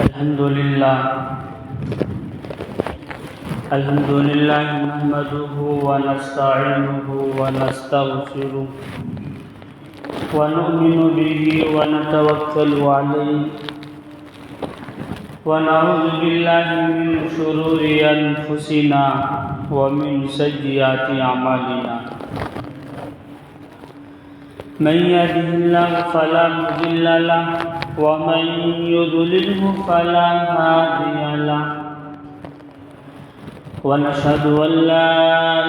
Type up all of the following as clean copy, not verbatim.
الحمد لله نحمده ونستعينه ونستغفره ونؤمن به ونتوكل عليه ونعوذ بالله من شرور أنفسنا ومن سيئات أعمالنا من يهده الله فلا مضل له ومن يضلله فلا هادي له ونشهد أن لا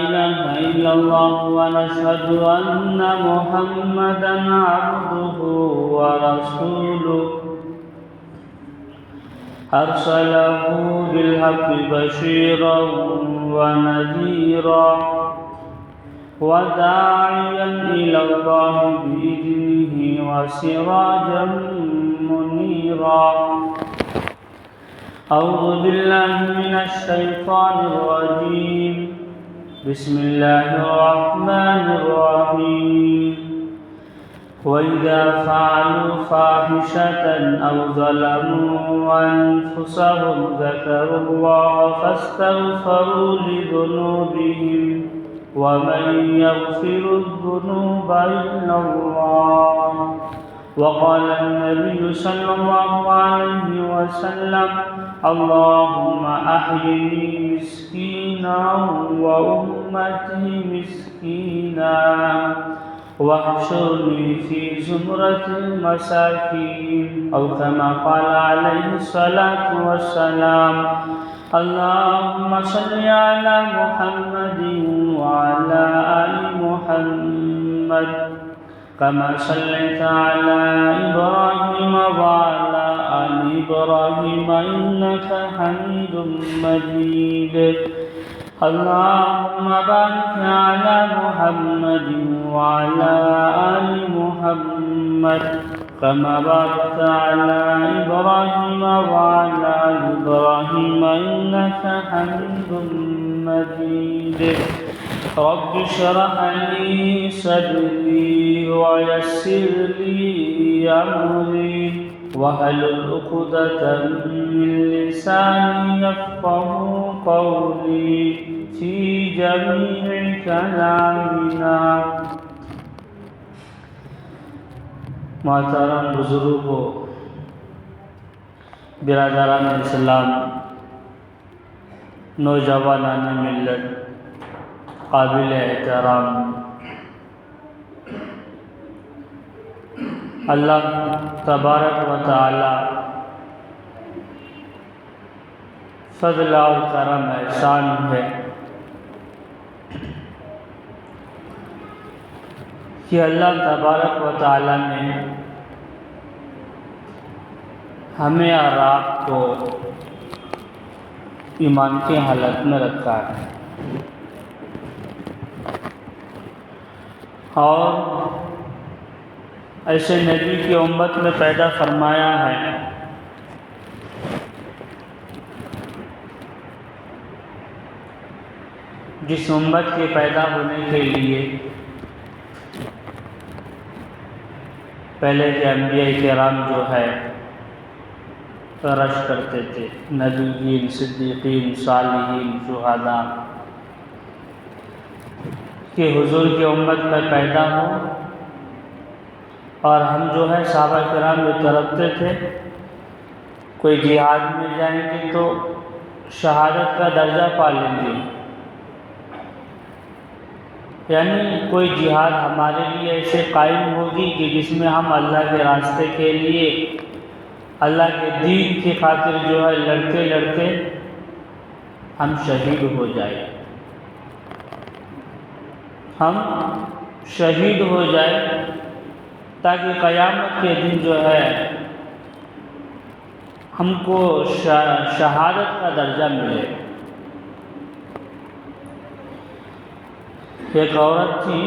إله إلا الله ونشهد أن محمدا عبده ورسوله أرسله بالحق بشيرا ونذيرا وداعيا إلى الله بإذنه وسراجا منيرا أعوذ بالله من الشيطان الرجيم بسم الله الرحمن الرحيم وإذا فعلوا فاحشة أو ظلموا أنفسهم ذكروا الله فاستغفروا لذنوبهم ومن يغفر الذنوب إلا الله وقال النبي صلى الله عليه وسلم اللهم أحيني مسكينا وأمتي مسكينا واحشرني في زمرة المساكين أو كما قال عليه الصلاة والسلام اللهم صل على محمد وعلى آل محمد كما صليت على إبراهيم وعلى آل إبراهيم إنك حميد مجيد اللهم بارك على محمد وعلى آل محمد كما باركت على إبراهيم وعلى آل إبراهيم إنك حميد مجيد رب اشرح لي صدري ويسر لي أمري واحلل عقدة من لساني يفقهوا قولي في جميع كلامنا. محترم بزرگوں، برادران اسلام، نوجوانان ملت، قابل احترام، اللہ تبارک و تعالی فضل اور کرم احسان ہے کہ اللہ تبارک و تعالی نے ہمیں اور آپ کو ایمان کی حالت میں رکھا ہے اور ایسے نبی کی امت میں پیدا فرمایا ہے جس امت کے پیدا ہونے کے لیے پہلے کے انبیاء کرام جو ہے رش کرتے تھے، نبیین، صدیقین، صالحین، شہداء کہ حضور کی امت میں پیدا ہو، اور ہم جو ہے صحابہ کرام جو تڑپتے تھے کوئی جہاد میں جائیں گے تو شہادت کا درجہ پا لیں گے، یعنی کوئی جہاد ہمارے لیے ایسے قائم ہوگی کہ جس میں ہم اللہ کے راستے کے لیے، اللہ کے دین کی خاطر جو ہے لڑتے لڑتے ہم شہید ہو جائیں، ہم شہید ہو جائیں تاکہ قیامت کے دن جو ہے ہم کو شہادت کا درجہ ملے. ایک عورت تھی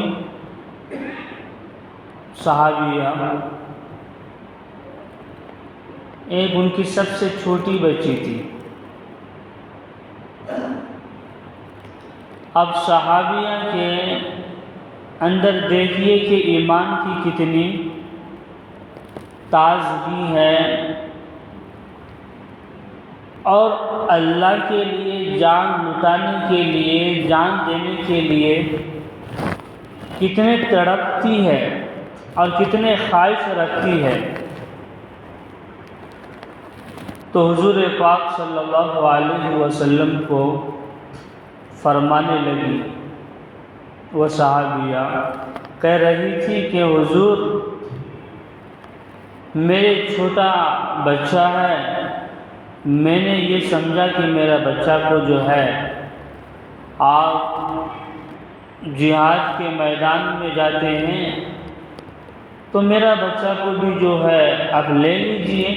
صحابیہ، ایک ان کی سب سے چھوٹی بچی تھی. اب صحابیہ کے اندر دیکھیے کہ ایمان کی کتنی تازگی ہے اور اللہ کے لیے جان لٹانے کے لیے، جان دینے کے لیے کتنے تڑپتی ہے اور کتنے خواہش رکھتی ہے۔ تو حضور پاک صلی اللہ علیہ وسلم کو فرمانے لگی، وہ صحابیہ کہہ رہی تھی کہ حضور میرے چھوٹا بچہ ہے، میں نے یہ سمجھا کہ میرا بچہ کو جو ہے آپ جہاد کے میدان میں جاتے ہیں تو میرا بچہ کو بھی جو ہے آپ لے لیجئے۔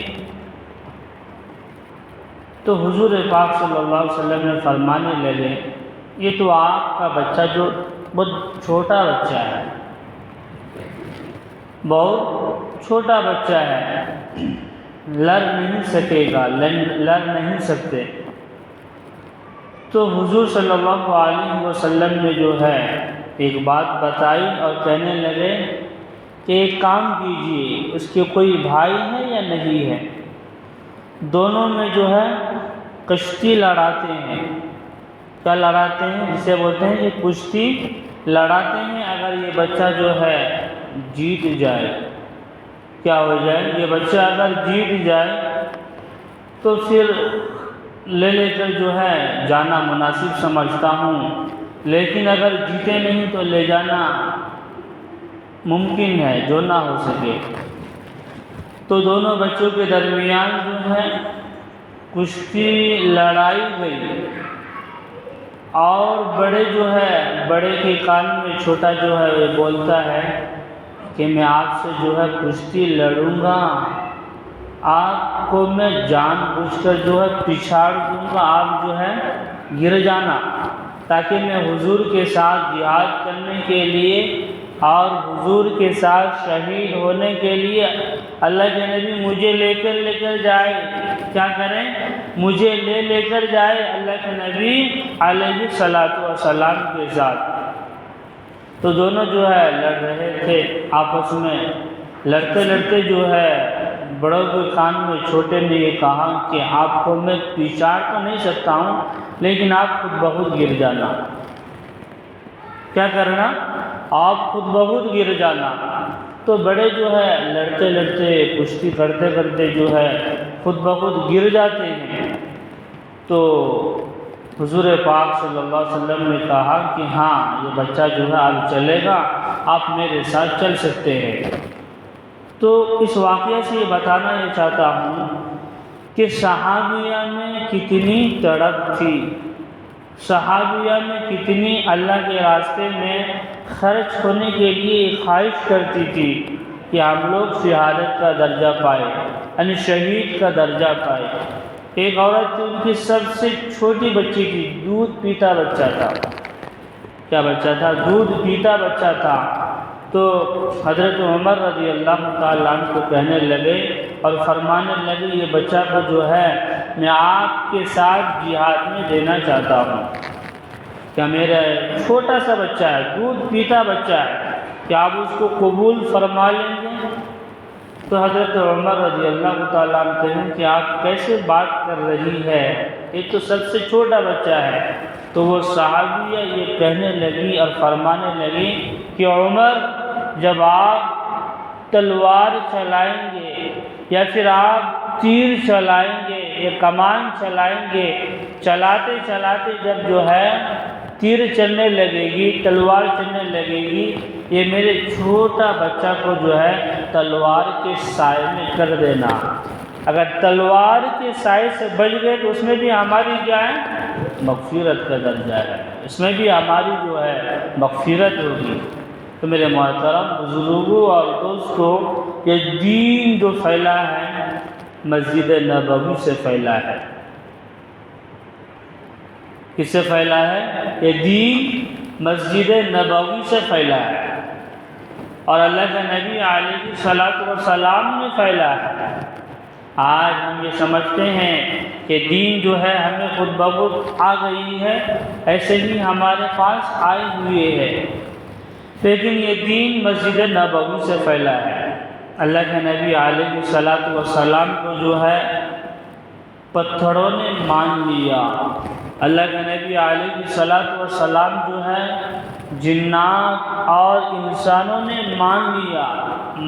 تو حضور پاک صلی اللہ علیہ وسلم نے فرمانے لگے، یہ تو آپ کا بچہ جو بہت چھوٹا بچہ ہے، بہت چھوٹا بچہ ہے، لڑ نہیں سکے گا، لڑ نہیں سکتے۔ تو حضور صلی اللہ علیہ وسلم نے جو ہے ایک بات بتائی اور کہنے لگے کہ ایک کام کیجئے، اس کے کوئی بھائی ہے یا نہیں ہے؟ دونوں میں جو ہے کشتی لڑاتے ہیں۔ کیا لڑاتے ہیں؟ جسے بولتے ہیں کہ کشتی لڑاتے ہیں۔ اگر یہ بچہ جو ہے جیت جائے، کیا ہو جائے؟ یہ بچہ اگر جیت جائے تو پھر لے کر جو ہے جانا مناسب سمجھتا ہوں، لیکن اگر جیتے نہیں تو لے جانا ممکن ہے جو نہ ہو سکے۔ تو دونوں بچوں کے درمیان جو ہے کشتی لڑائی گئی، اور بڑے جو ہے بڑے کے کان میں چھوٹا جو ہے وہ بولتا ہے کہ میں آپ سے جو ہے کشتی لڑوں گا، آپ کو میں جان بوجھ کر جو ہے پچھاڑ دوں گا، آپ جو ہے گر جانا، تاکہ میں حضور کے ساتھ جہاد کرنے کے لیے اور حضور کے ساتھ شہید ہونے کے لیے اللہ کے نبی مجھے لے کر جائے۔ کیا کریں؟ مجھے لے کر جائے اللہ کے نبی علیہ السلام کے ساتھ۔ تو دونوں جو ہے لڑ رہے تھے آپس میں، لڑتے لڑتے جو ہے بڑوں کے کان میں چھوٹے نے یہ کہا کہ آپ کو میں پچھاڑ تو نہیں سکتا ہوں، لیکن آپ خود بخود گر جانا۔ کیا کرنا؟ آپ خود بخود گر جانا۔ تو بڑے جو ہے لڑتے لڑتے کشتی کرتے کرتے جو ہے خود بخود گر جاتے ہیں۔ تو حضور پاک صلی اللہ علیہ وسلم نے کہا کہ ہاں یہ بچہ جو ہے اب چلے گا، آپ میرے ساتھ چل سکتے ہیں۔ تو اس واقعے سے یہ بتانا یہ چاہتا ہوں کہ صحابیہ میں کتنی تڑپ تھی، صحابیہ میں کتنی اللہ کے راستے میں خرچ ہونے کے لیے خواہش کرتی تھی کہ ہم لوگ شہادت کا درجہ پائے، یعنی شہید کا درجہ پائے۔ ایک عورت تھی، ان کی سب سے چھوٹی بچی تھی، دودھ پیتا بچہ تھا۔ کیا بچہ تھا؟ دودھ پیتا بچہ تھا۔ تو حضرت عمر رضی اللہ تعالیٰ عنہ کو کہنے لگے اور فرمانے لگے یہ بچہ کو جو ہے میں آپ کے ساتھ جہاد میں دینا چاہتا ہوں۔ کیا میرا چھوٹا سا بچہ ہے، دودھ پیتا بچہ ہے، کیا آپ اس کو قبول فرما لیں گے؟ تو حضرت عمر رضی اللہ تعالیٰ عنہ کہیں کہ آپ کیسے بات کر رہی ہے، یہ تو سب سے چھوٹا بچہ ہے۔ تو وہ صحابیہ یہ کہنے لگی اور فرمانے لگی کہ عمر جب آپ تلوار چلائیں گے یا پھر آپ تیر چلائیں گے یا کمان چلائیں گے، چلاتے چلاتے جب جو ہے تیر چلنے لگے گی، تلوار چلنے لگے گی، یہ میرے چھوٹا بچہ کو جو ہے تلوار کے سائے میں کر دینا۔ اگر تلوار کے سائے سے بچ گئے تو اس میں بھی ہماری کیا ہے؟ مغفرت کا درجہ ہے، اس میں بھی ہماری جو ہے مغفرت ہوگی۔ تو میرے محترم بزرگوں اور دوستوں، یہ دین جو پھیلا ہے مسجد نبوی سے پھیلا ہے۔ کس سے پھیلا ہے؟ یہ دین مسجد نبوی سے پھیلا ہے، اور اللہ کے نبی علیہ السلام نے پھیلا ہے۔ آج ہم یہ سمجھتے ہیں کہ دین جو ہے ہمیں خود بخود آ گئی ہے، ایسے ہی ہمارے پاس آئے ہوئے ہے، لیکن یہ دین مسجد نبوی سے پھیلا ہے۔ اللہ کے نبی علیہ السلام کو جو ہے پتھروں نے مان لیا۔ اللہ کے نبی علیہ السلام جو ہے جنات اور انسانوں نے مان لیا،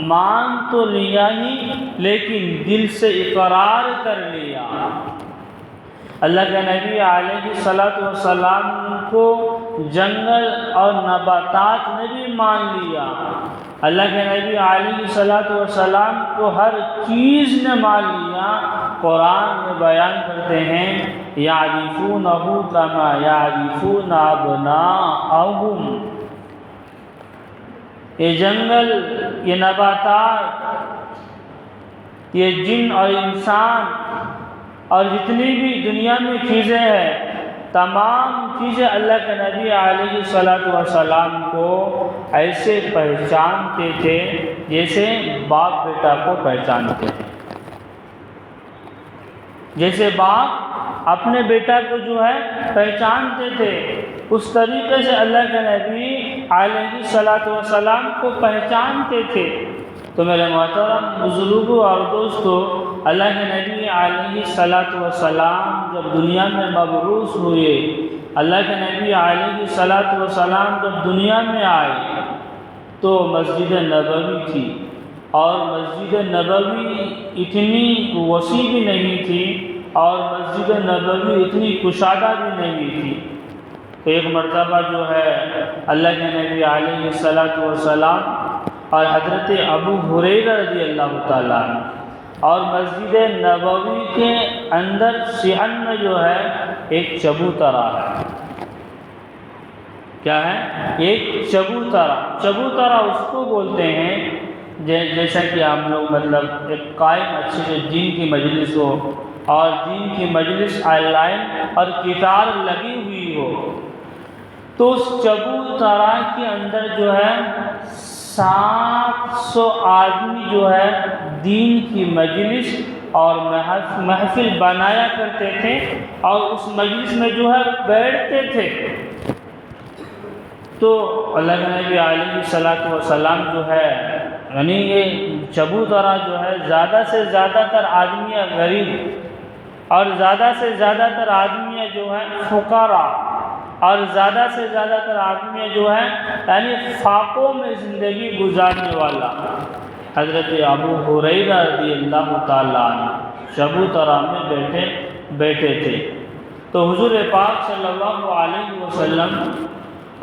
مان تو لیا ہی لیکن دل سے اقرار کر لیا۔ اللہ کے نبی علیہ السلام کو جنگل اور نباتات نے بھی مان لیا۔ اللہ کے نبی علیہ السلام کو ہر چیز نے مان لیا۔ قرآن میں بیان کرتے ہیں یعرفونہ کما یعرفون ابناءہم۔ یہ جنگل، یہ نباتات، یہ جن اور انسان اور جتنی بھی دنیا میں چیزیں ہیں، تمام چیزیں اللہ کے نبی علیہ السلام کو ایسے پہچانتے تھے جیسے باپ بیٹا کو پہچانتے ہیں۔ جیسے باپ اپنے بیٹا کو جو ہے پہچانتے تھے، اس طریقے سے اللہ کے نبی علیہ السلام کو پہچانتے تھے۔ تو میرے محترم بزرگوں اور دوستو، اللہ کے نبی علیہ السلام جب دنیا میں مبعوث ہوئے، اللہ کے نبی علیہ السلام جب دنیا میں آئے تو مسجد نبوی تھی، اور مسجد نبوی اتنی وسیع بھی نہیں تھی اور مسجد نبوی اتنی کشادہ بھی نہیں تھی۔ تو ایک مرتبہ جو ہے اللہ کے نبی علیہ السلام اور حضرت ابو ہریرہ رضی اللہ تعالیٰ عنہ اور مسجد نبوی کے اندر صحن میں جو ہے ایک چبوترا ہے۔ کیا ہے؟ ایک چبوترا۔ چبوترا اس کو بولتے ہیں جیسا کہ ہم لوگ مطلب ایک قائم اچھے سے دین کی مجلس ہو اور دین کی مجلس آن لائن اور کتار لگی ہوئی ہو، تو اس چبوترا کے اندر جو ہے 700 آدمی جو ہے دین کی مجلس اور محفل بنایا کرتے تھے اور اس مجلس میں جو ہے بیٹھتے تھے۔ تو اللہ کے نبی علیہ السلام جو ہے یعنی یہ چبوترا جو ہے زیادہ سے زیادہ تر آدمیاں غریب اور زیادہ سے زیادہ تر آدمیاں جو ہیں فقراء اور زیادہ سے زیادہ تر آدمی جو ہیں یعنی فاقوں میں زندگی گزارنے والا حضرت ابو ہریرہ رضی اللہ تعالیٰ عنہ چبوترا میں بیٹھے تھے۔ تو حضور پاک صلی اللہ علیہ وسلم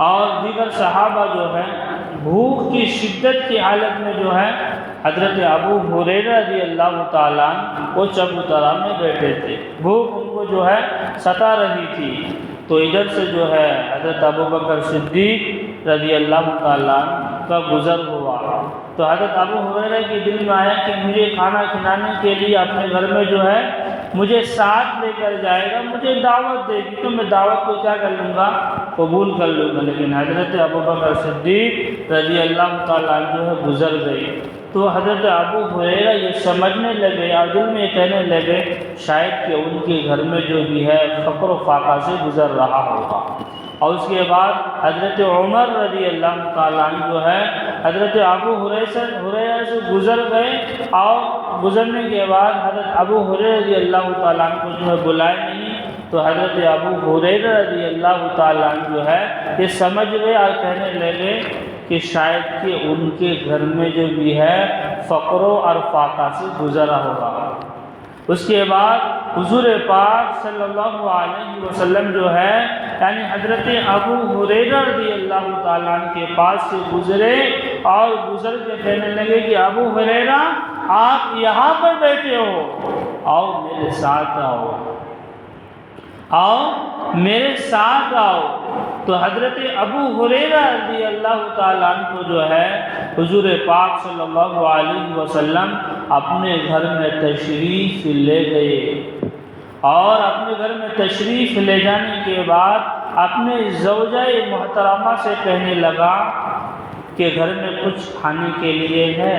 اور دیگر صحابہ جو ہے بھوک کی شدت کی حالت میں جو ہے حضرت ابو ہریرہ رضی اللہ تعالیٰ عنہ وہ چبوترا میں بیٹھے تھے۔ بھوک ان کو جو ہے ستا رہی تھی، تو ادھر سے جو ہے حضرت ابوبکر صدیق رضی اللہ تعالیٰ عنہ کا گزر ہوا۔ تو حضرت ابو ہریرہ کے دل میں آیا کہ مجھے کھانا کھلانے کے لیے اپنے گھر میں جو ہے مجھے ساتھ لے کر جائے گا، مجھے دعوت دے گی، تو میں دعوت کو کیا کر لوں گا؟ قبول کر لوں گا۔ لیکن حضرت ابوبکر صدیق رضی اللہ تعالیٰ عنہ جو ہے گزر گئی۔ تو حضرت ابو ہریرہ یہ سمجھنے لگے اور دل میں کہنے لگے شاید کہ ان کے گھر میں جو بھی ہے فقر و فاقہ سے گزر رہا ہوگا۔ اور اس کے بعد حضرت عمر رضی اللہ تعالیٰ عنہ جو ہے حضرت ابو ہریرہ سے گزر گئے، اور گزرنے کے بعد حضرت ابو ہریرہ رضی اللہ تعالیٰ عنہ کو جو ہے بلائے نہیں، تو حضرت ابو ہریرہ رضی اللہ تعالیٰ عنہ جو ہے یہ سمجھ گئے اور کہنے لگے کہ شاید کہ ان کے گھر میں جو بھی ہے فقر اور فاقہ سے گزرا ہوگا۔ اس کے بعد حضور پاک صلی اللہ علیہ وسلم جو ہے یعنی حضرت ابو ہریرہ رضی اللہ تعالیٰ عنہ کے پاس سے گزرے اور گزر کے کہنے لگے کہ ابو ہریرہ آپ یہاں پر بیٹھے ہو، آؤ میرے ساتھ آؤ، آؤ میرے ساتھ آؤ۔ تو حضرت ابو ہریرہ رضی اللہ تعالیٰ عنہ کو جو ہے حضور پاک صلی اللہ علیہ وسلم اپنے گھر میں تشریف لے گئے، اور اپنے گھر میں تشریف لے جانے کے بعد اپنے زوجہ محترمہ سے کہنے لگا کہ گھر میں کچھ کھانے کے لیے ہے۔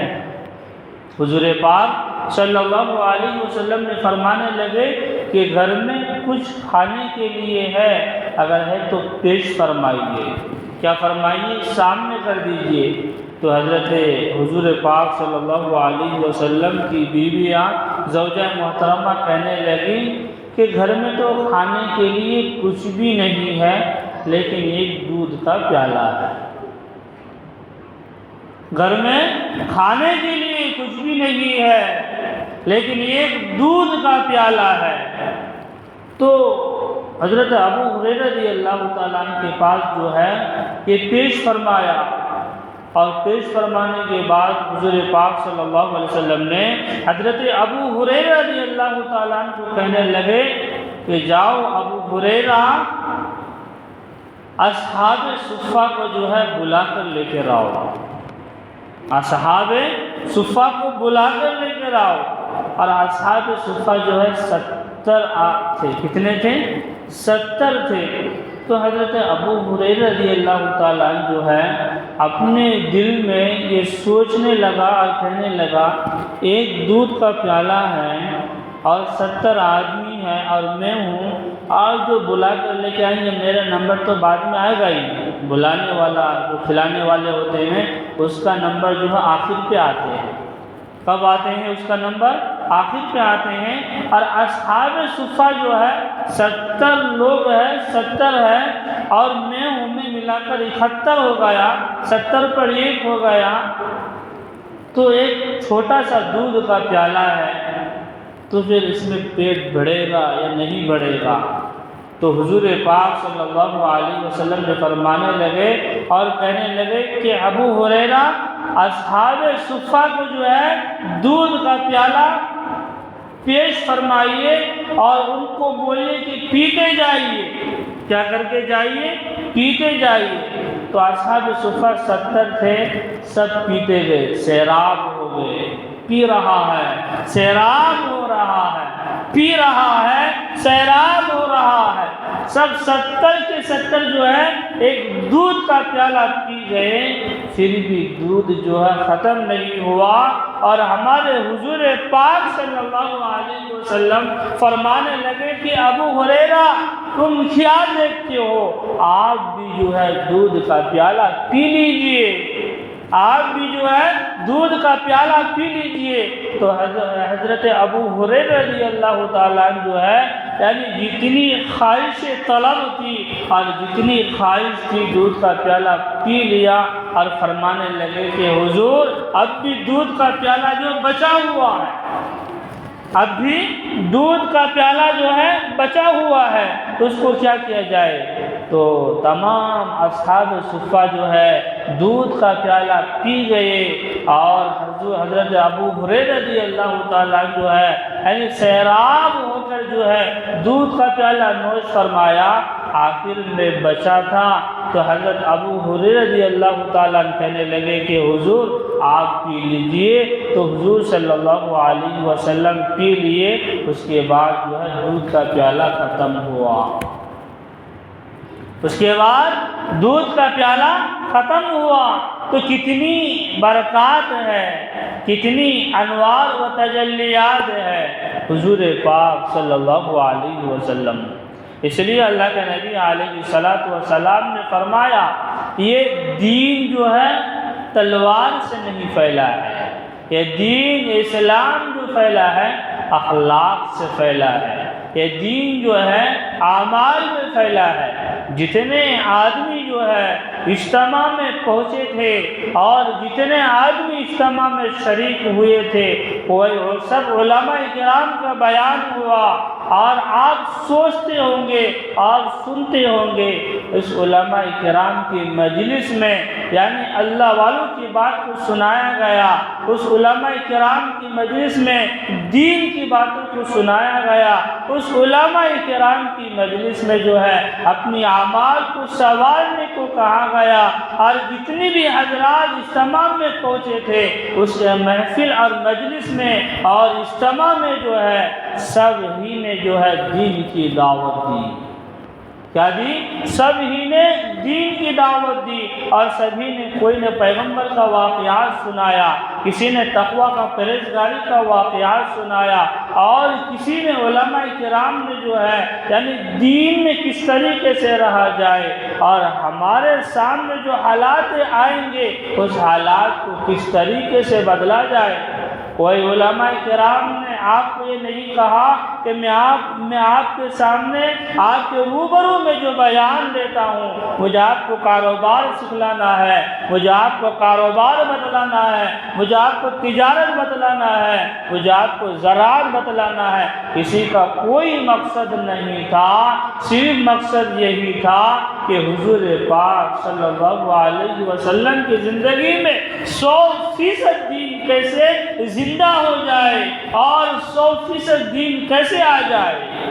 حضور پاک صلی اللہ علیہ وسلم نے فرمانے لگے کہ گھر میں کچھ کھانے کے لیے ہے، اگر ہے تو پیش فرمائیے۔ کیا فرمائیے؟ سامنے کر دیجئے۔ تو حضرت حضور پاک صلی اللہ علیہ وسلم کی بیویاں زوجہ محترمہ کہنے لگی کہ گھر میں تو کھانے کے لیے کچھ بھی نہیں ہے لیکن ایک دودھ کا پیالہ ہے۔ گھر میں کھانے کے لیے کچھ بھی نہیں ہے لیکن ایک دودھ کا پیالہ ہے۔ تو حضرت ابو ہریرہ رضی اللہ تعالیٰ عنہ کے پاس جو ہے یہ پیش فرمایا، اور پیش فرمانے کے بعد حضور پاک صلی اللہ علیہ وسلم نے حضرت ابو ہریرہ رضی اللہ تعالیٰ عنہ کو کہنے لگے کہ جاؤ ابو ہریرہ اصحاب صفہ کو جو ہے بلا کر لے کر آؤ، اصحاب صفہ کو بلا کر لے کر آؤ۔ اور اصحاب صفہ جو ہے 70 تھے۔ کتنے تھے؟ 70 تھے۔ تو حضرت ابو ہریرہ رضی اللہ تعالیٰ عنہ جو ہے اپنے دل میں یہ سوچنے لگا اور کہنے لگا ایک دودھ کا پیالہ ہے اور 70 آدمی ہیں اور میں ہوں، اور جو بلا کر لے کے آئیں گے میرا نمبر تو بعد میں آئے گا ہی، بلانے والا جو کھلانے والے ہوتے ہیں اس کا نمبر جو ہے آخر پہ آتے ہیں۔ کب آتے ہیں؟ اس کا نمبر آخر پہ آتے ہیں۔ اور اصحاب صفہ جو ہے 70 لوگ ہیں، 70 ہے اور میں ہوں، میں ملا کر 71 ہو گیا، 70 پر 1 ہو گیا، تو ایک چھوٹا سا دودھ کا پیالہ ہے، تو پھر اس میں پیٹ بڑھے گا یا نہیں بڑھے گا؟ تو حضور پاک صلی اللہ علیہ وسلم نے فرمانے لگے اور کہنے لگے کہ ابو ہریرہ اصحاب صفہ کو جو ہے دودھ کا پیالہ پیش فرمائیے اور ان کو بولیے کہ پیتے جائیے۔ کیا کر کے جائیے؟ پیتے جائیے۔ تو اصحاب صفہ 70 تھے، سب پیتے گئے، سیراب ہو گئے، پی رہا ہے، سیراب ہو رہا ہے، پی رہا ہے، سیراب ہو رہا ہے۔ سب 70 کے 70 جو ہے ایک دودھ کا پیالہ پی گئے، پھر بھی دودھ جو ہے ختم نہیں ہوا۔ اور ہمارے حضور پاک صلی اللہ علیہ وسلم فرمانے لگے کہ ابو ہریرہ تم کیا دیکھتے ہو، آپ بھی جو ہے دودھ کا پیالہ پی لیجئے، آپ بھی جو ہے دودھ کا پیالہ پی لیجئے۔ تو حضرت ابو ہریرہ رضی اللہ تعالیٰ عنہ جو ہے یعنی جتنی خواہش طلب تھی اور جتنی خواہش تھی دودھ کا پیالہ پی لیا، اور فرمانے لگے کہ حضور اب بھی دودھ کا پیالہ جو بچا ہوا ہے، اب بھی دودھ کا پیالہ جو ہے بچا ہوا ہے، تو اس کو کیا کیا جائے؟ تو تمام اصحاب صفہ جو ہے دودھ کا پیالہ پی گئے، اور حضرت ابو ہریرہ رضی اللہ تعالیٰ جو ہے یعنی سیراب ہو کر جو ہے دودھ کا پیالہ نوش فرمایا، آخر میں بچا تھا۔ تو حضرت ابو ہریرہ رضی اللہ تعالیٰ کہنے لگے کہ حضور آپ پی لیجئے، تو حضور صلی اللہ علیہ وسلم پی لیے، اس کے بعد جو ہے دودھ کا پیالہ ختم ہوا، اس کے بعد دودھ کا پیالہ ختم ہوا۔ تو کتنی برکات ہے، کتنی انوار و تجلیات ہے حضور پاک صلی اللہ علیہ وسلم۔ اس لیے اللہ کے نبی علیہ السلام نے فرمایا یہ دین جو ہے تلوار سے نہیں پھیلا ہے، یہ دین اسلام جو پھیلا ہے اخلاق سے پھیلا ہے، یہ دین جو ہے اعمال میں پھیلا ہے۔ جتنے آدمی جو ہے اجتماع میں پہنچے تھے اور جتنے آدمی اجتماع میں شریک ہوئے تھے وہ سب علماء کرام کا بیان ہوا، اور آپ سوچتے ہوں گے اور سنتے ہوں گے اس علماء کرام کی مجلس میں یعنی اللہ والوں کی بات کو سنایا گیا، اس علماء کرام کی مجلس میں دین کی باتوں کو سنایا گیا، اس علماء کرام کی مجلس میں جو ہے اپنی اعمال کو سنوارنے کو کہا گیا، اور جتنی بھی حضرات اجتماع میں پہنچے تھے اس محفل اور مجلس میں اور اجتماع میں جو ہے سب ہی نے جو ہے دین کی دعوت دی، کیا دی؟ سب ہی نے دین کی دعوت دی اور سبھی نے، کوئی نے پیغمبر کا واقعات سنایا، کسی نے تقویٰ کا پرہیزگاری کا واقعات سنایا، اور کسی نے علماء کرام نے جو ہے یعنی دین میں کس طریقے سے رہا جائے، اور ہمارے سامنے جو حالات آئیں گے اس حالات کو کس طریقے سے بدلا جائے۔ کوئی علماء کرام نے آپ کو یہ نہیں کہا کہ میں آپ کے سامنے، آپ کے روبرو میں جو بیان دیتا ہوں، مجھے آپ کو کاروبار سکھلانا ہے، مجھے آپ کو کاروبار بتلانا ہے، مجھے آپ کو تجارت بتلانا ہے، مجھے آپ کو زراعت بتلانا ہے۔ کسی کا کوئی مقصد نہیں تھا، صرف مقصد یہی تھا کہ حضور پاک صلی اللہ علیہ وسلم کی زندگی میں 100% دین کیسے زندہ ہو جائے اور 100% دین کیسے آ جائے۔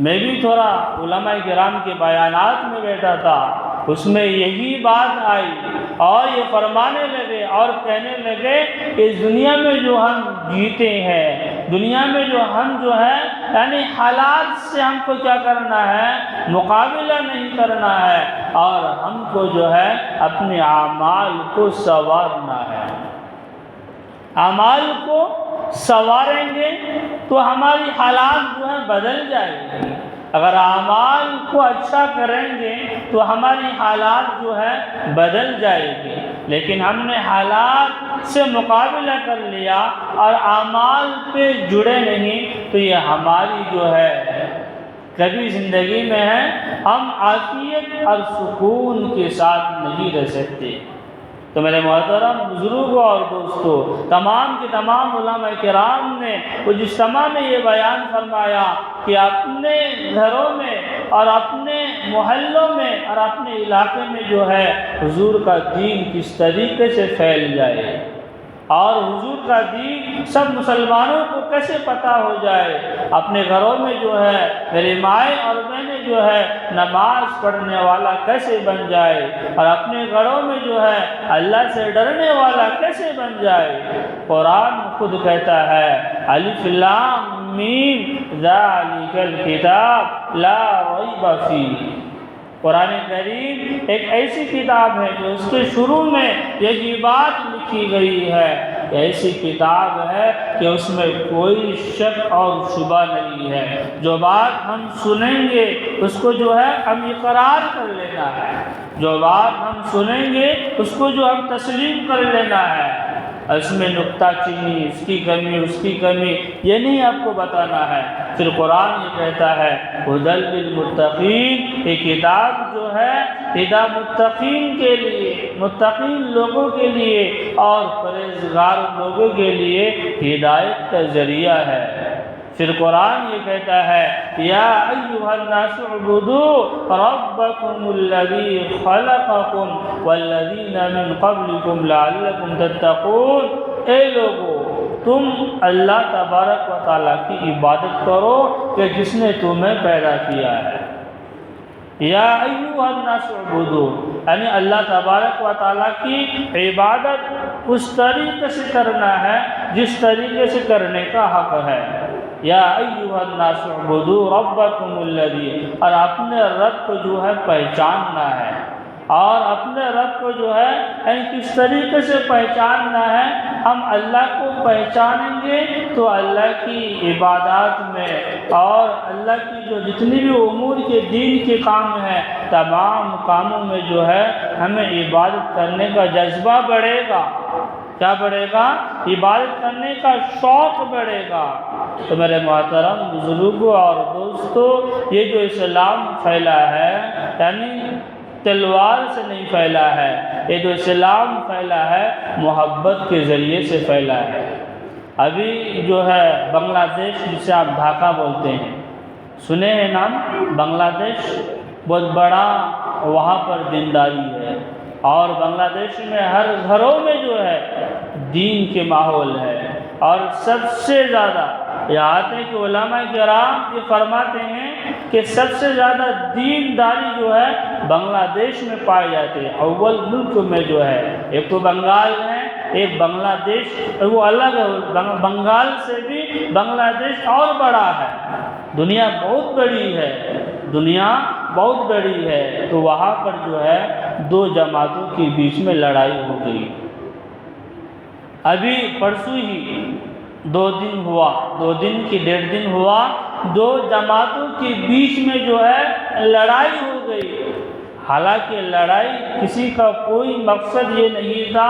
میں بھی تھوڑا علماء کرام کے بیانات میں بیٹھا تھا، اس میں یہی بات آئی اور یہ فرمانے لگے اور کہنے لگے کہ اس دنیا میں جو ہم جیتے ہیں، دنیا میں جو ہم جو ہے یعنی حالات سے ہم کو کیا کرنا ہے، مقابلہ نہیں کرنا ہے، اور ہم کو جو ہے اپنے اعمال کو سنوارنا ہے۔ اعمال کو سنواریں گے تو ہماری حالات جو ہے بدل جائیں گے۔ اگر اعمال کو اچھا کریں گے تو ہماری حالات جو ہے بدل جائے گی، لیکن ہم نے حالات سے مقابلہ کر لیا اور اعمال پہ جڑے نہیں تو یہ ہماری جو ہے کبھی زندگی میں ہے ہم عافیت اور سکون کے ساتھ نہیں رہ سکتے۔ تو میرے محترم بزرگوں اور دوستوں، تمام کے تمام علماء کرام نے کچھ اجتماع میں یہ بیان فرمایا کہ اپنے گھروں میں اور اپنے محلوں میں اور اپنے علاقے میں جو ہے حضور کا دین کس طریقے سے پھیل جائے اور حضور کا دین سب مسلمانوں کو کیسے پتہ ہو جائے۔ اپنے گھروں میں جو ہے میری مائیں اور بہنیں جو ہے نماز پڑھنے والا کیسے بن جائے، اور اپنے گھروں میں جو ہے اللہ سے ڈرنے والا کیسے بن جائے۔ قرآن خود کہتا ہے الف لام میم ذالک الکتاب لا ریب فیہ۔ قرآن کریم ایک ایسی کتاب ہے جو اس کے شروع میں یہی بات لکھی گئی ہے، ایسی کتاب ہے کہ اس میں کوئی شک اور شبہ نہیں ہے۔ جو بات ہم سنیں گے اس کو جو ہے ہم اقرار کر لینا ہے، جو بات ہم سنیں گے اس کو جو ہم تسلیم کر لینا ہے، اس میں نکتہ چینی، اس کی کمی، اس کی کمی یہ نہیں آپ کو بتانا ہے۔ پھر قرآن یہ کہتا ہے ھدی للمتقین، یہ کتاب جو ہے متقین کے لیے، متقین لوگوں کے لیے اور پرہیزگار لوگوں کے لیے ہدایت کا ذریعہ ہے۔ پھر قرآن یہ کہتا ہے یا ایھا الناس اعبدوا ربکم الذی خلقکم والذین من قبلکم لعلکم تتقون۔ اے لوگو تم اللہ تبارک و تعالیٰ کی عبادت کرو کہ جس نے تمہیں پیدا کیا ہے۔ یا ایھا الناس اعبدوا یعنی اللہ تبارک و تعالیٰ کی عبادت اس طریقے سے کرنا ہے جس طریقے سے کرنے کا حق ہے۔ یا ایھا الناس اعبدوا ربکم الذی، اور اپنے رب کو جو ہے پہچاننا ہے، اور اپنے رب کو جو ہے یعنی کس طریقے سے پہچاننا ہے۔ ہم اللہ کو پہچانیں گے تو اللہ کی عبادات میں اور اللہ کی جو جتنی بھی امور کے دین کے کام ہیں تمام کاموں میں جو ہے ہمیں عبادت کرنے کا جذبہ بڑھے گا۔ کیا بڑھے گا؟ عبادت کرنے کا شوق بڑھے گا۔ تو میرے محترم بزرگوں اور دوستوں، یہ جو اسلام پھیلا ہے یعنی تلوار سے نہیں پھیلا ہے، یہ جو اسلام پھیلا ہے محبت کے ذریعے سے پھیلا ہے۔ ابھی جو ہے بنگلہ دیش جسے آپ ڈھاکہ بولتے ہیں، سنے ہیں نام؟ بنگلہ دیش بہت بڑا وہاں پر دینداری ہے، اور بنگلہ دیش میں ہر گھروں میں جو ہے دین کے ماحول ہے، اور سب سے زیادہ یہاں تک کہ علماء کرام یہ فرماتے ہیں کہ سب سے زیادہ دینداری جو ہے بنگلہ دیش میں پائی جاتی ہے۔ اول ملک میں جو ہے ایک تو بنگال ہے، ایک بنگلہ دیش، وہ الگ ہے، بنگال سے بھی بنگلہ دیش اور بڑا ہے۔ دنیا بہت بڑی ہے، دنیا بہت بڑی ہے، تو وہاں پر جو ہے دو جماعتوں کے بیچ میں لڑائی ہو گئی۔ ابھی پرسوں ہی 2 دن ہوا، 2 دن کی 1.5 دن ہوا، دو جماعتوں کے بیچ میں جو ہے لڑائی ہو گئی۔ حالانکہ لڑائی کسی کا کوئی مقصد یہ نہیں تھا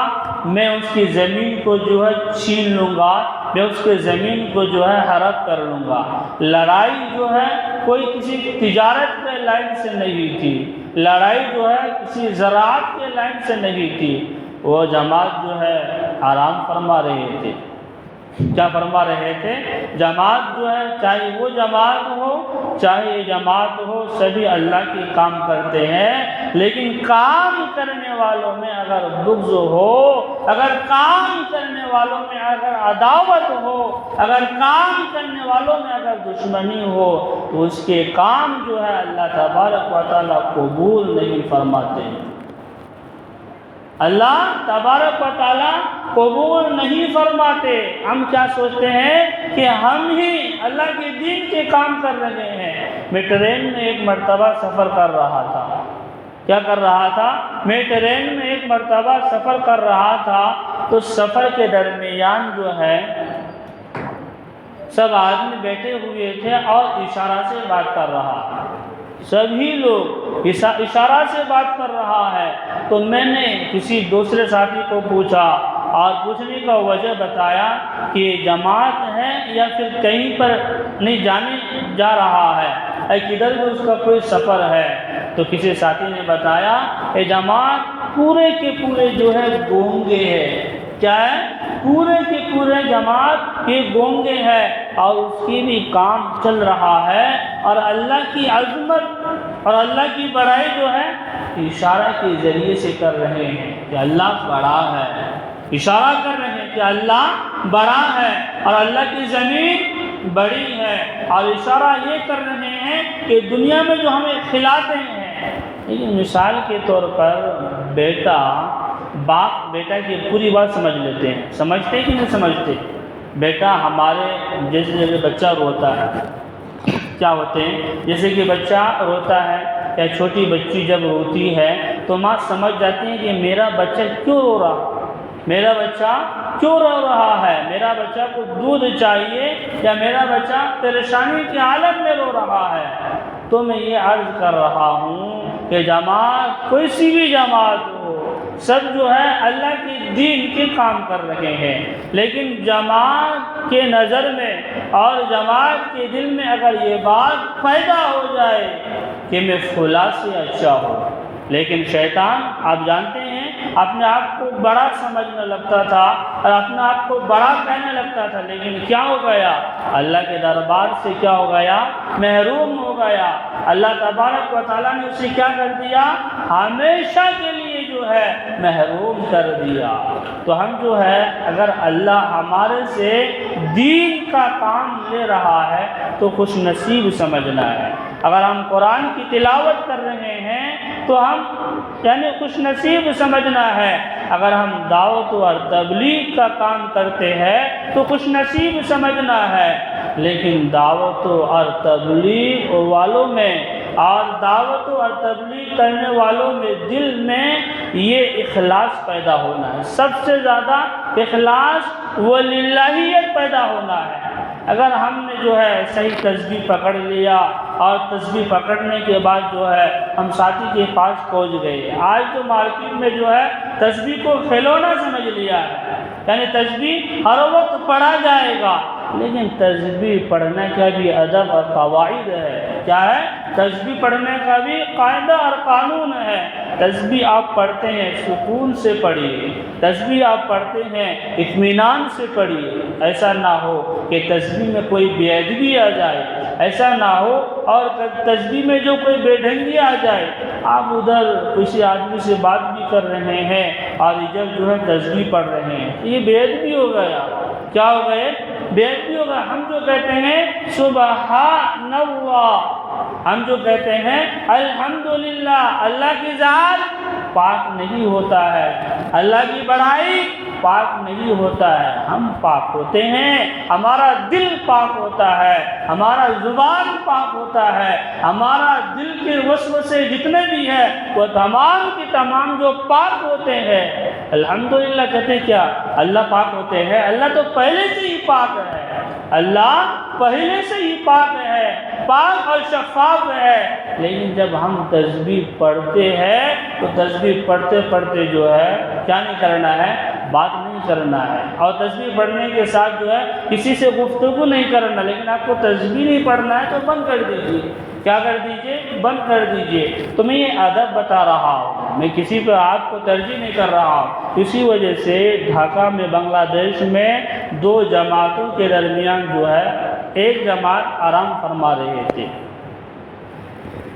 میں اس کی زمین کو جو ہے چھین لوں گا، میں اس کے زمین کو جو ہے ہڑپ کر لوں گا۔ لڑائی جو ہے کوئی کسی تجارت کے لائن سے نہیں تھی، لڑائی جو ہے کسی زراعت کے لائن سے نہیں تھی۔ وہ جماعت جو ہے آرام فرما رہے تھے۔ کیا فرما رہے تھے؟ جماعت جو ہے، چاہے وہ جماعت ہو چاہے یہ جماعت ہو، سبھی اللہ کے کام کرتے ہیں، لیکن کام کرنے والوں میں اگر بغض ہو، اگر کام کرنے والوں میں اگر عداوت ہو، اگر کام کرنے والوں میں اگر دشمنی ہو، تو اس کے کام جو ہے اللہ تبارک و تعالیٰ قبول نہیں فرماتے ہیں۔ اللہ تبارک و تعالیٰ قبول نہیں فرماتے۔ ہم کیا سوچتے ہیں کہ ہم ہی اللہ کے دین کے کام کر رہے ہیں۔ میں ٹرین میں ایک مرتبہ سفر کر رہا تھا۔ کیا کر رہا تھا؟ میں ٹرین میں ایک مرتبہ سفر کر رہا تھا، تو سفر کے درمیان جو ہے سب آدمی بیٹھے ہوئے تھے اور اشارہ سے بات کر رہا، سبھی لوگ اشارہ سے بات کر رہا ہے۔ تو میں نے کسی دوسرے ساتھی کو پوچھا اور پوچھنے کا وجہ بتایا کہ جماعت ہے یا پھر کہیں پر نہیں جانے جا رہا ہے، کدھر بھی اس کا کوئی سفر ہے۔ تو کسی ساتھی نے بتایا کہ جماعت پورے کے پورے جو ہے گونگے ہے۔ کیا ہے؟ پورے کے پورے جماعت یہ گونگے ہے، اور اس کی بھی کام چل رہا ہے، اور اللہ کی عظمت اور اللہ کی بڑائی جو ہے اشارہ کے ذریعے سے کر رہے ہیں کہ اللہ بڑا ہے۔ اشارہ کر رہے ہیں کہ اللہ بڑا ہے اور اللہ کی زمین بڑی ہے، اور اشارہ یہ کر رہے ہیں کہ دنیا میں جو ہمیں کھلاتے ہیں۔ لیکن مثال کے طور پر باپ بیٹا کی پوری بات سمجھ لیتے ہیں، سمجھتے کہ نہیں سمجھتے؟ بیٹا ہمارے جیسے بچہ روتا ہے، کیا ہوتے ہیں؟ جیسے کہ بچہ روتا ہے یا چھوٹی بچی جب روتی ہے تو ماں سمجھ جاتی ہے کہ میرا بچہ کیوں رو رہا، میرا بچہ کیوں رو رہا ہے، میرا بچہ کو دودھ چاہیے یا میرا بچہ پریشانی کی حالت میں رو رہا ہے۔ تو میں یہ عرض کر رہا ہوں کہ جماعت کوئی سی بھی جماعت ہو، سب جو ہے اللہ کے دین کے کام کر رہے ہیں، لیکن جماعت کے نظر میں اور جماعت کے دل میں اگر یہ بات پیدا ہو جائے کہ میں فلاں سے اچھا ہوں، لیکن شیطان آپ جانتے ہیں اپنے آپ کو بڑا سمجھنے لگتا تھا اور اپنے آپ کو بڑا کہنے لگتا تھا، لیکن کیا ہو گیا؟ اللہ کے دربار سے کیا ہو گیا؟ محروم ہو گیا۔ اللہ تبارک و تعالیٰ نے اسے کیا کر دیا؟ ہمیشہ کے لیے جو ہے محروم کر دیا۔ تو ہم جو ہے اگر اللہ ہمارے سے دین کا کام لے رہا ہے تو خوش نصیب سمجھنا ہے۔ اگر ہم قرآن کی تلاوت کر رہے ہیں تو ہم یعنی خوش نصیب سمجھنا ہے۔ اگر ہم دعوت اور تبلیغ کا کام کرتے ہیں تو خوش نصیب سمجھنا ہے، لیکن دعوت اور تبلیغ والوں میں اور دعوت اور تبلیغ کرنے والوں میں دل میں یہ اخلاص پیدا ہونا ہے۔ سب سے زیادہ اخلاص و للہیت پیدا ہونا ہے۔ اگر ہم نے جو ہے صحیح تسبیح پکڑ لیا اور تسبیح پکڑنے کے بعد جو ہے ہم ساتھی کے پاس پہنچ گئے، آج تو مارکیٹ میں جو ہے تسبیح کو کھلونا سمجھ لیا ہے، یعنی تسبیح ہر وقت پڑھا جائے گا، لیکن تسبیح پڑھنے کا بھی ادب اور قواعد ہے۔ کیا ہے؟ تسبیح پڑھنے کا بھی قاعدہ اور قانون ہے۔ تسبیح آپ پڑھتے ہیں سکون سے پڑھیے، تسبیح آپ پڑھتے ہیں اطمینان سے پڑھیے، ایسا نہ ہو کہ تسبیح میں کوئی بے ادبی آ جائے، ایسا نہ ہو اور تسبیح میں جو کوئی بے ڈھنگی آ جائے، آپ ادھر کسی آدمی سے بات بھی کر رہے ہیں اور ادھر جو ہے تسبیح پڑھ رہے ہیں، یہ بے ادبی ہو گیا۔ کیا ہو گئے؟ بے ادبی ہو گیا۔ ہم جو کہتے ہیں سبحان اللہ، ہم جو کہتے ہیں الحمدللہ، اللہ کی ذات پاک نہیں ہوتا ہے، اللہ کی بڑائی پاک نہیں ہوتا ہے، ہم پاک ہوتے ہیں، ہمارا دل پاک ہوتا ہے، ہمارا زبان پاک ہوتا ہے، ہمارا دل کے وسوسے جتنے بھی ہیں وہ تمام کی تمام جو پاک ہوتے ہیں۔ الحمدللہ کہتے کیا اللہ پاک ہوتے ہیں؟ اللہ تو پہلے سے ہی پاک ہے، اللہ پہلے سے ہی پاک ہے، پاک اور شفاف ہے۔ لیکن جب ہم تسبیح پڑھتے ہیں تو تسبیح پڑھتے پڑھتے جو ہے کیا نہیں کرنا ہے؟ بات نہیں کرنا ہے، اور تسبیح پڑھنے کے ساتھ جو ہے کسی سے گفتگو نہیں کرنا۔ لیکن آپ کو تسبیح نہیں پڑھنا ہے تو بند کر دیجیے۔ کیا کر دیجیے؟ بند کر دیجیے۔ تو میں یہ ادب بتا رہا ہوں، میں کسی پہ آپ کو ترجیح نہیں کر رہا ہوں۔ اسی وجہ سے ڈھاکہ میں بنگلہ دیش میں دو جماعتوں کے درمیان جو ہے ایک جماعت آرام فرما رہے تھے۔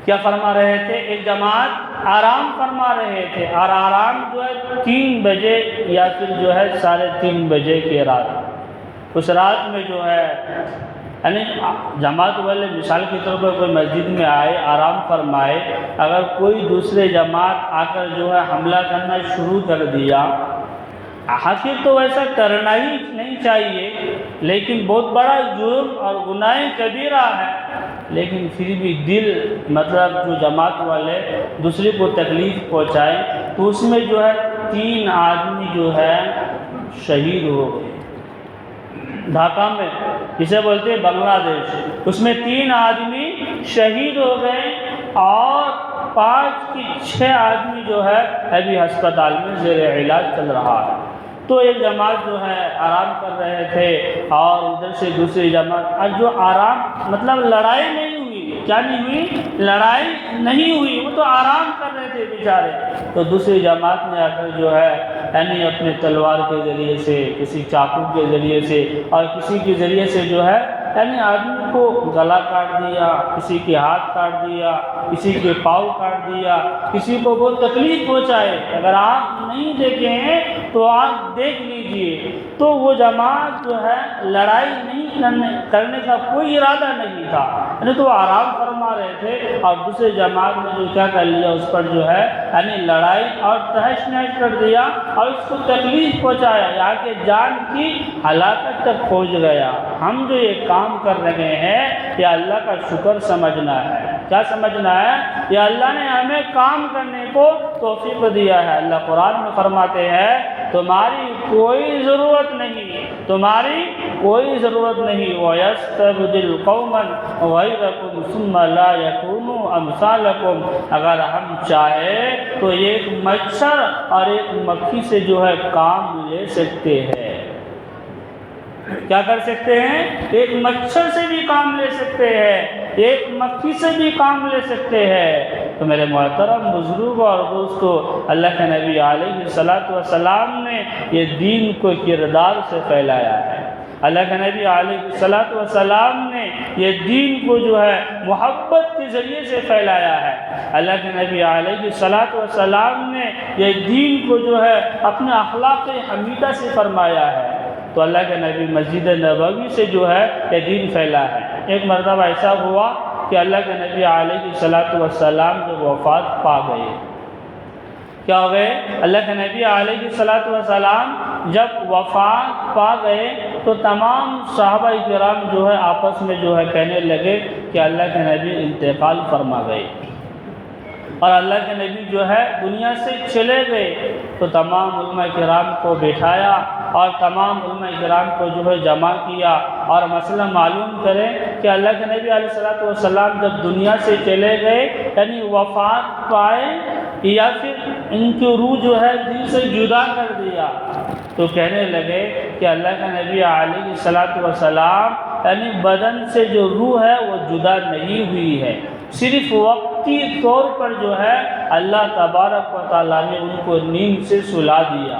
کیا فرما رہے تھے؟ ایک جماعت آرام فرما رہے تھے، اور آرام جو ہے 3 بجے یا پھر جو ہے 3:30 بجے کے رات، اس رات میں جو ہے یعنی جماعت والے مثال کے طور پر کوئی مسجد میں آئے، آرام فرمائے، اگر کوئی دوسرے جماعت آ کر جو ہے حملہ کرنا شروع کر دیا، آخر تو ایسا کرنا ہی نہیں چاہیے، لیکن بہت بڑا جرم اور گناہ کبیرہ ہے، لیکن پھر بھی دل مطلب جو جماعت والے دوسرے کو تکلیف پہنچائے تو اس میں جو ہے 3 آدمی جو ہے شہید ہو گئے۔ ڈھاکہ میں جسے بولتے ہیں بنگلہ دیش، اس میں 3 آدمی شہید ہو گئے اور 5 کی 6 آدمی جو ہے ابھی ہسپتال میں زیر علاج چل رہا ہے۔ تو ایک جماعت جو ہے آرام کر رہے تھے اور ادھر سے دوسری جماعت، اور جو آرام مطلب لڑائی نہیں ہوئی، کیا نہیں ہوئی؟ لڑائی نہیں ہوئی، وہ تو آرام کر رہے تھے بیچارے۔ تو دوسری جماعت نے آ کر جو ہے یعنی اپنے تلوار کے ذریعے سے، کسی چاقو کے ذریعے سے اور کسی کے ذریعے سے جو ہے یعنی آدمی کو گلا کاٹ دیا، کسی کے ہاتھ کاٹ دیا، کسی کے پاؤں کاٹ دیا، کسی کو بہت تکلیف پہنچائے۔ اگر آپ نہیں دیکھے ہیں تو آپ دیکھ لیجئے۔ تو وہ جماعت جو ہے لڑائی نہیں کرنے کا کوئی ارادہ نہیں تھا، یعنی تو آرام فرما رہے تھے، اور دوسرے جماعت نے جو کیا کر لیا اس پر جو ہے یعنی لڑائی اور تہش نہش کر دیا اور اس کو تکلیف پہنچایا، یہاں کے جان کی ہلاکت تک پہنچ گیا۔ ہم جو یہ کام کر رہے ہیں یہ اللہ کا شکر سمجھنا ہے۔ کیا سمجھنا ہے؟ یہ اللہ نے ہمیں کام کرنے کو توفیق دیا ہے۔ اللہ قرآن میں فرماتے ہیں تمہاری کوئی ضرورت نہیں، تمہاری کوئی ضرورت نہیں، وَيَسْتَبْدِلْ قَوْمًا غَيْرَكُمْ ثُمَّ لَا يَكُونُوا أَمْثَالَكُمْ۔ اگر ہم چاہیں تو ایک مچھر اور ایک مکھی سے جو ہے کام لے سکتے ہیں۔ کیا کر سکتے ہیں؟ ایک مچھر سے بھی کام لے سکتے ہیں، ایک مکھی سے بھی کام لے سکتے ہیں۔ تو میرے محترم بزرگوں اور دوستو، اللہ کے نبی علیہ السلام نے یہ دین کو کردار سے پھیلایا ہے۔ اللہ کے نبی علیہ السلام نے یہ دین کو جو ہے محبت کے ذریعے سے پھیلایا ہے۔ اللہ کے نبی علیہ السلام نے یہ دین کو جو ہے اپنے اخلاق حمیدہ سے فرمایا ہے۔ تو اللہ کے نبی مسجد نبوی سے جو ہے یہ دین پھیلا ہے۔ ایک مرتبہ ایسا ہوا کہ اللہ کے نبی علیہ السلام جب وفات پا گئے، کیا ہو گئے؟ اللہ کے نبی علیہ السلام جب وفات پا گئے تو تمام صحابہ کرام جو ہے آپس میں جو ہے کہنے لگے کہ اللہ کے نبی انتقال فرما گئے اور اللہ کے نبی جو ہے دنیا سے چلے گئے۔ تو تمام علماء کرام کو بٹھایا اور تمام علماء کرام کو جو ہے جمع کیا اور مسئلہ معلوم کریں کہ اللہ کے نبی علیہ السلام جب دنیا سے چلے گئے یعنی وفات پائے یا پھر ان کی روح جو ہے دل سے جدا کر دیا۔ تو کہنے لگے کہ اللہ کے نبی علیہ السلام یعنی بدن سے جو روح ہے وہ جدا نہیں ہوئی ہے، صرف وقتی طور پر جو ہے اللہ تبارک و تعالیٰ نے ان کو نیند سے سلا دیا۔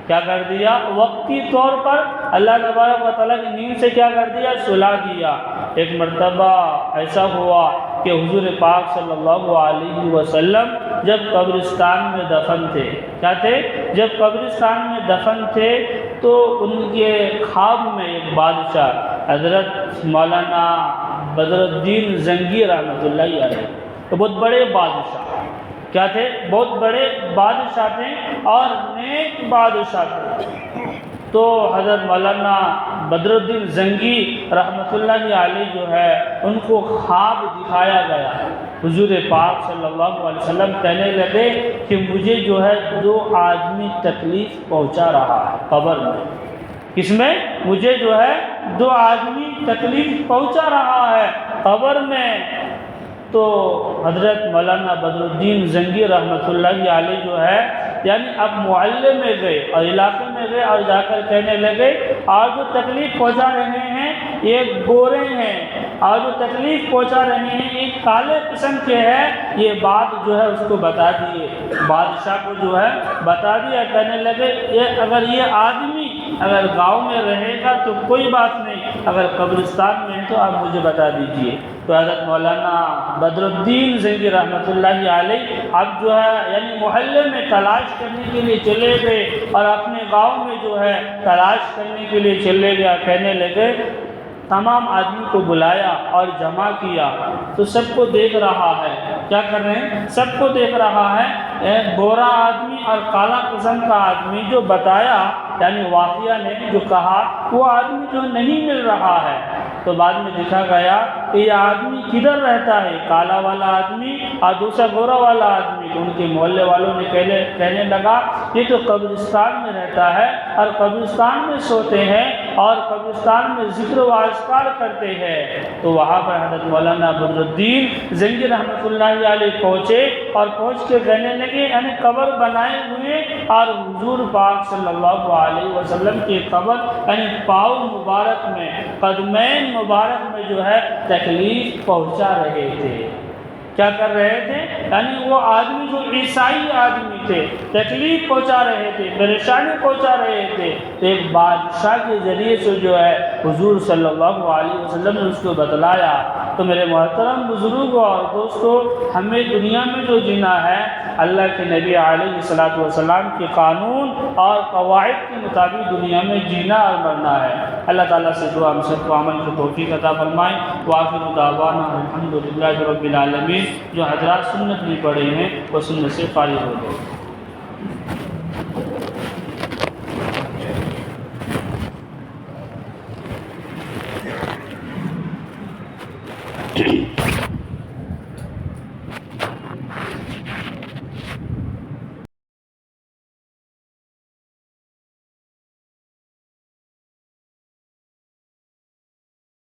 کیا کر دیا؟ وقتی طور پر اللہ تبارک و تعالیٰ کی نیند سے کیا کر دیا؟ سلا دیا۔ ایک مرتبہ ایسا ہوا کہ حضور پاک صلی اللہ علیہ وسلم جب قبرستان میں دفن تھے، کیا تھے؟ جب قبرستان میں دفن تھے تو ان کے خواب میں ایک بادشاہ حضرت مولانا بدر الدین زنگی رحمۃ اللہ علیہ، تو بہت بڑے بادشاہ، کیا تھے؟ بہت بڑے بادشاہ تھے اور نیک بادشاہ تھے۔ تو حضرت مولانا بدر الدین زنگی رحمۃ اللہ علیہ جو ہے ان کو خواب دکھایا گیا۔ حضور پاک صلی اللہ علیہ وسلم کہنے لگے کہ مجھے جو ہے 2 آدمی تکلیف پہنچا رہا ہے قبر میں۔ کس میں؟ مجھے جو ہے 2 آدمی تکلیف پہنچا رہا ہے قبر میں۔ تو حضرت مولانا بدر الدین زنگی رحمۃ اللہ علیہ جو ہے یعنی اب محلے میں گئے اور علاقے میں گئے اور جا کر کہنے لگے اور جو تکلیف پہنچا رہے ہیں یہ گورے ہیں، اور جو تکلیف پہنچا رہے ہیں یہ کالے قسم کے ہیں، یہ بات جو ہے اس کو بتا دیے، بادشاہ کو جو ہے بتا دیا۔ کہنے لگے اگر یہ آدمی اگر گاؤں میں رہے گا تو کوئی بات نہیں، اگر قبرستان میں ہے تو آپ مجھے بتا دیجئے۔ تو حضرت مولانا بدر الدین زنگی رحمۃ اللہ علیہ اب جو ہے یعنی محلے میں تلاش کرنے کے لیے چلے گئے اور اپنے گاؤں میں جو ہے تلاش کرنے کے لیے چلے گیا۔ کہنے لگے تمام آدمی کو بلایا اور جمع کیا تو سب کو دیکھ رہا ہے، کیا کر رہے ہیں؟ سب کو دیکھ رہا ہے۔ گورا آدمی اور کالا قسم کا آدمی جو بتایا یعنی واقعہ نے جو کہا وہ آدمی جو نہیں مل رہا ہے۔ تو بعد میں دیکھا گیا کہ یہ آدمی کدھر رہتا ہے، کالا والا آدمی اور دوسرا گورا والا آدمی۔ تو ان کے محلے والوں نے کہنے لگا یہ تو قبرستان میں رہتا ہے اور قبرستان میں سوتے ہیں اور قبرستان میں ذکر و اذکار کرتے ہیں۔ تو وہاں پر حضرت مولانا بدر الدین زنگی رحمۃ اللہ علیہ پہنچے اور پہنچ کے کہنے لگے یعنی قبر بنائے ہوئے اور حضور پاک صلی اللہ علیہ وسلم کی قبر یعنی پاؤں مبارک میں قدمین مبارک میں جو ہے تکلیف پہنچا رہے تھے۔ کیا کر رہے تھے؟ یعنی وہ آدمی جو عیسائی آدمی تھے تکلیف پہنچا رہے تھے، پریشانی پہنچا رہے تھے۔ تو ایک بادشاہ کے ذریعے سے جو ہے حضور صلی اللہ علیہ وسلم نے اس کو بتلایا۔ تو میرے محترم بزرگوں اور دوستو، ہمیں دنیا میں جو جینا ہے اللہ کے نبی علیہ الصلوۃ والسلام کے قانون اور قواعد کے مطابق دنیا میں جینا اور مرنا ہے۔ اللہ تعالیٰ سے دعا ہم سب کو عمل کی توفیق عطا فرمائے۔ وآخر دعوانا الحمدللہ رب العالمین۔ جو حضرات سنت نہیں پڑھے ہیں وہ سنت سے فارغ ہو جائے۔